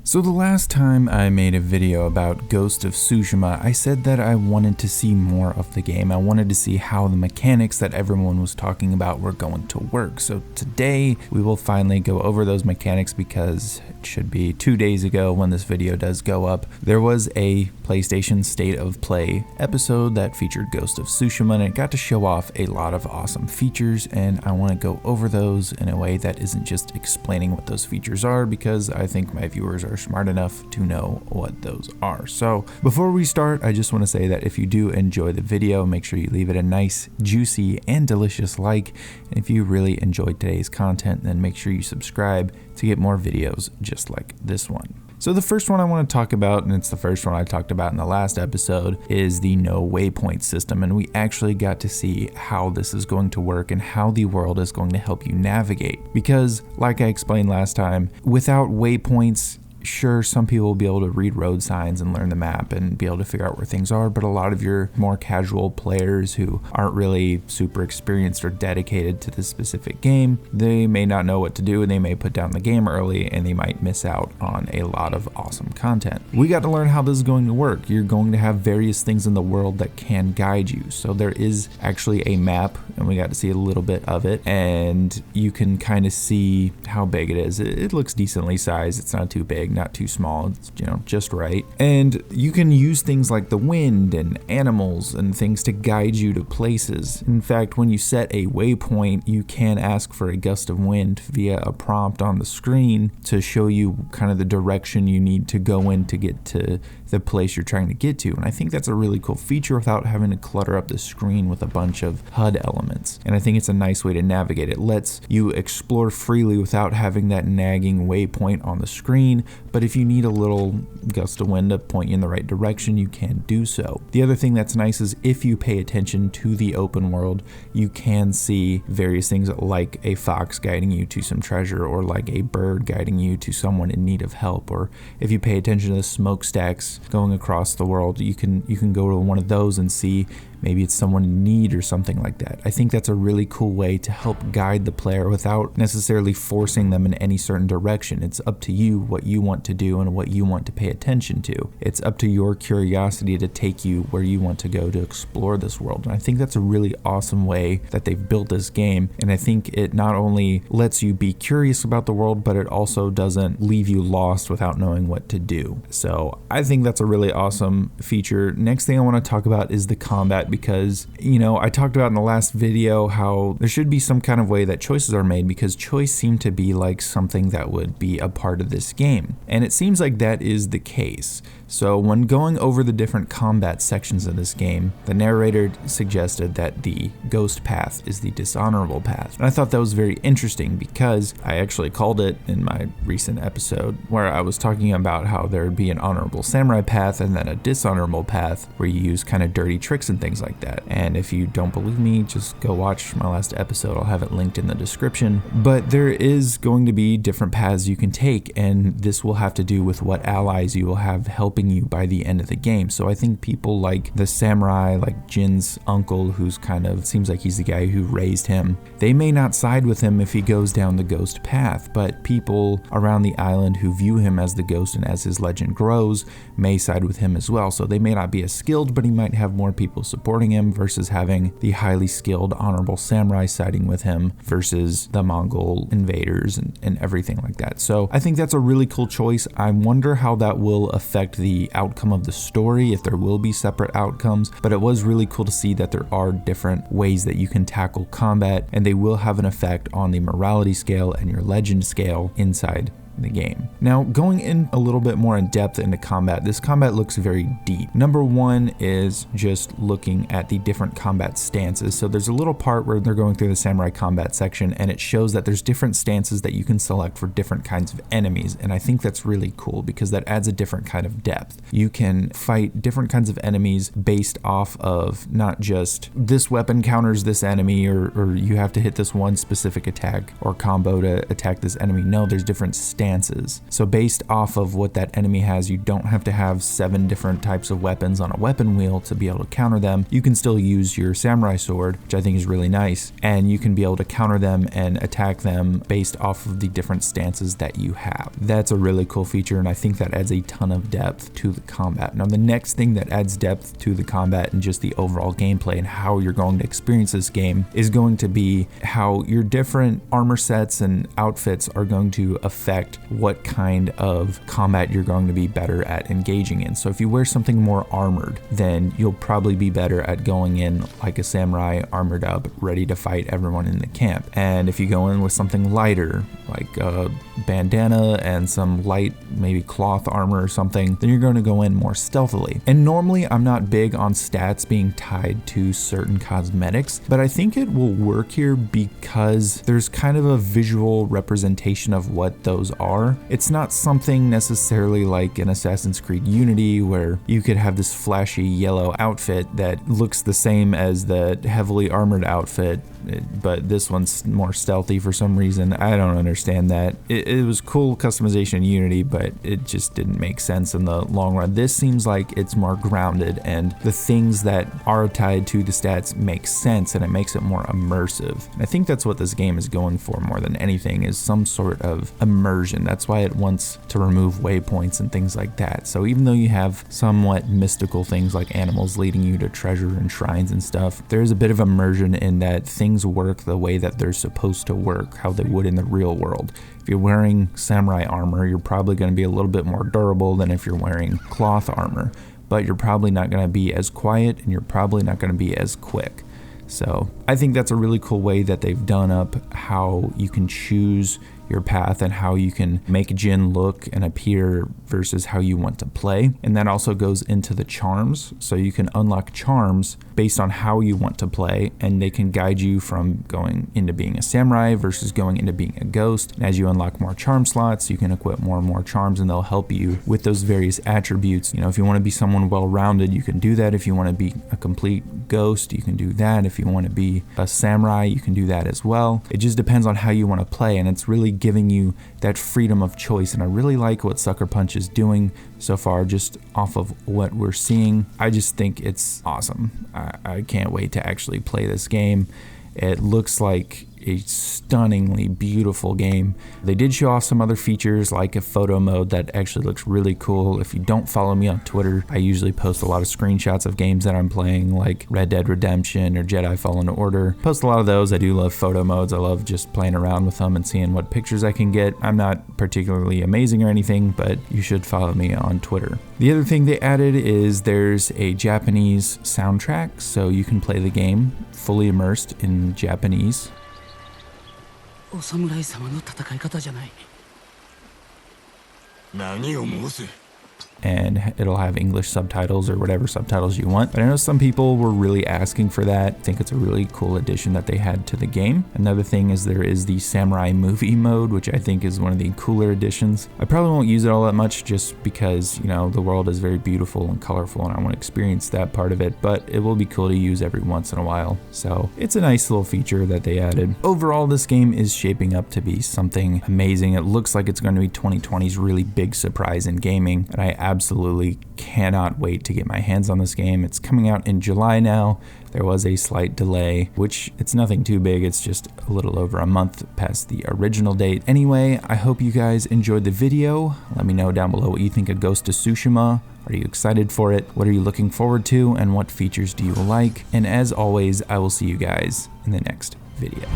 So the last time I made a video about Ghost of Tsushima, I said that I wanted to see more of the game. I wanted to see how the mechanics that everyone was talking about were going to work. So today we will finally go over those mechanics because it should be 2 days ago when this video does go up. There was a PlayStation State of Play episode that featured Ghost of Tsushima and it got to show off a lot of awesome features, and I want to go over those in a way that isn't just explaining what those features are, because I think my viewers are smart enough to know what those are. So before we start, I just want to say that if you do enjoy the video, make sure you leave it a nice, juicy, and delicious like. And if you really enjoyed today's content, then make sure you subscribe to get more videos just like this one. So the first one I want to talk about, and it's the first one I talked about in the last episode, is the no waypoint system, and we actually got to see how this is going to work and how the world is going to help you navigate. Because, like I explained last time, without waypoints, sure, some people will be able to read road signs and learn the map and be able to figure out where things are, but a lot of your more casual players who aren't really super experienced or dedicated to this specific game, they may not know what to do and they may put down the game early and they might miss out on a lot of awesome content. We got to learn how this is going to work. You're going to have various things in the world that can guide you. So there is actually a map, and we got to see a little bit of it, and you can kind of see how big it is. It looks decently sized. It's not too big, not too small, it's, just right. And you can use things like the wind and animals and things to guide you to places. In fact, when you set a waypoint, you can ask for a gust of wind via a prompt on the screen to show you kind of the direction you need to go in to get to the place you're trying to get to. And I think that's a really cool feature without having to clutter up the screen with a bunch of HUD elements. And I think it's a nice way to navigate. It lets you explore freely without having that nagging waypoint on the screen. But if you need a little gust of wind to point you in the right direction, you can do so. The other thing that's nice is if you pay attention to the open world, you can see various things like a fox guiding you to some treasure, or like a bird guiding you to someone in need of help. Or if you pay attention to the smokestacks going across the world, you can go to one of those and see maybe it's someone in need or something like that. I think that's a really cool way to help guide the player without necessarily forcing them in any certain direction. It's up to you what you want to do and what you want to pay attention to. It's up to your curiosity to take you where you want to go to explore this world. And I think that's a really awesome way that they've built this game. And I think it not only lets you be curious about the world, but it also doesn't leave you lost without knowing what to do. So I think that's a really awesome feature. Next thing I want to talk about is the combat, because, I talked about in the last video how there should be some kind of way that choices are made, because choice seemed to be like something that would be a part of this game. And it seems like that is the case. So when going over the different combat sections of this game, the narrator suggested that the ghost path is the dishonorable path. And I thought that was very interesting, because I actually called it in my recent episode where I was talking about how there would be an honorable samurai path and then a dishonorable path where you use kind of dirty tricks and things like that. And if you don't believe me, just go watch my last episode. I'll have it linked in the description. But there is going to be different paths you can take, and this will have to do with what allies you will have helping you by the end of the game. So I think people like the samurai, like Jin's uncle, who's kind of seems like he's the guy who raised him, they may not side with him if he goes down the ghost path, but people around the island who view him as the ghost and as his legend grows may side with him as well. So they may not be as skilled, but he might have more people supporting him versus having the highly skilled honorable samurai siding with him versus the Mongol invaders and everything like that. So I think that's a really cool choice. I wonder how that will affect the outcome of the story, if there will be separate outcomes, but it was really cool to see that there are different ways that you can tackle combat, and they will have an effect on the morality scale and your legend scale inside the game. Now, going in a little bit more in depth into combat, this combat looks very deep. Number one is just looking at the different combat stances. So there's a little part where they're going through the samurai combat section, and it shows that there's different stances that you can select for different kinds of enemies. And I think that's really cool because that adds a different kind of depth. You can fight different kinds of enemies based off of not just this weapon counters this enemy, or you have to hit this one specific attack or combo to attack this enemy. No, there's different stances stances. So based off of what that enemy has, you don't have to have 7 different types of weapons on a weapon wheel to be able to counter them. You can still use your samurai sword, which I think is really nice, and you can be able to counter them and attack them based off of the different stances that you have. That's a really cool feature, and I think that adds a ton of depth to the combat. Now, the next thing that adds depth to the combat and just the overall gameplay and how you're going to experience this game is going to be how your different armor sets and outfits are going to affect what kind of combat you're going to be better at engaging in. So if you wear something more armored, then you'll probably be better at going in like a samurai, armored up, ready to fight everyone in the camp. And if you go in with something lighter, like a bandana and some light, maybe cloth armor or something, then you're going to go in more stealthily. And normally I'm not big on stats being tied to certain cosmetics, but I think it will work here because there's kind of a visual representation of what those are. It's not something necessarily like in Assassin's Creed Unity where you could have this flashy yellow outfit that looks the same as the heavily armored outfit, but this one's more stealthy for some reason. I don't understand that. It was cool customization in Unity, but it just didn't make sense in the long run. This seems like it's more grounded, and the things that are tied to the stats make sense, and it makes it more immersive. And I think that's what this game is going for more than anything, is some sort of immersion. That's why it wants to remove waypoints and things like that. So even though you have somewhat mystical things like animals leading you to treasure and shrines and stuff, there's a bit of immersion in that things work the way that they're supposed to work, how they would in the real world. If you're wearing samurai armor, you're probably going to be a little bit more durable than if you're wearing cloth armor, but you're probably not going to be as quiet, and you're probably not going to be as quick. So I think that's a really cool way that they've done up how you can choose your path and how you can make Jin look and appear versus how you want to play. And that also goes into the charms. So you can unlock charms based on how you want to play, and they can guide you from going into being a samurai versus going into being a ghost. And as you unlock more charm slots, you can equip more and more charms, and they'll help you with those various attributes. You know, if you want to be someone well-rounded, you can do that. If you want to be a complete ghost, you can do that. If you want to be a samurai, you can do that as well. It just depends on how you want to play, and it's really giving you that freedom of choice. And I really like what Sucker Punch is doing so far, just off of what we're seeing. I just think it's awesome. I can't wait to actually play this game. It looks like a stunningly beautiful game. They did show off some other features like a photo mode that actually looks really cool. If you don't follow me on Twitter, I usually post a lot of screenshots of games that I'm playing, like Red Dead Redemption or Jedi Fallen Order. Post a lot of those. I do love photo modes. I love just playing around with them and seeing what pictures I can get. I'm not particularly amazing or anything, but you should follow me on Twitter. The other thing they added is there's a Japanese soundtrack, so you can play the game fully immersed in Japanese. お侍様の戦い方じゃない。何を申す。 And it'll have English subtitles or whatever subtitles you want. But I know some people were really asking for that. I think it's a really cool addition that they had to the game. Another thing is there is the samurai movie mode, which I think is one of the cooler additions. I probably won't use it all that much just because, you know, the world is very beautiful and colorful and I want to experience that part of it, but it will be cool to use every once in a while. So it's a nice little feature that they added. Overall, this game is shaping up to be something amazing. It looks like it's going to be 2020's really big surprise in gaming, and I absolutely cannot wait to get my hands on this game. It's coming out in July now. There was a slight delay, which it's nothing too big. It's just a little over a month past the original date. Anyway, I hope you guys enjoyed the video. Let me know down below what you think of Ghost of Tsushima. Are you excited for it? What are you looking forward to? And what features do you like? And as always, I will see you guys in the next video.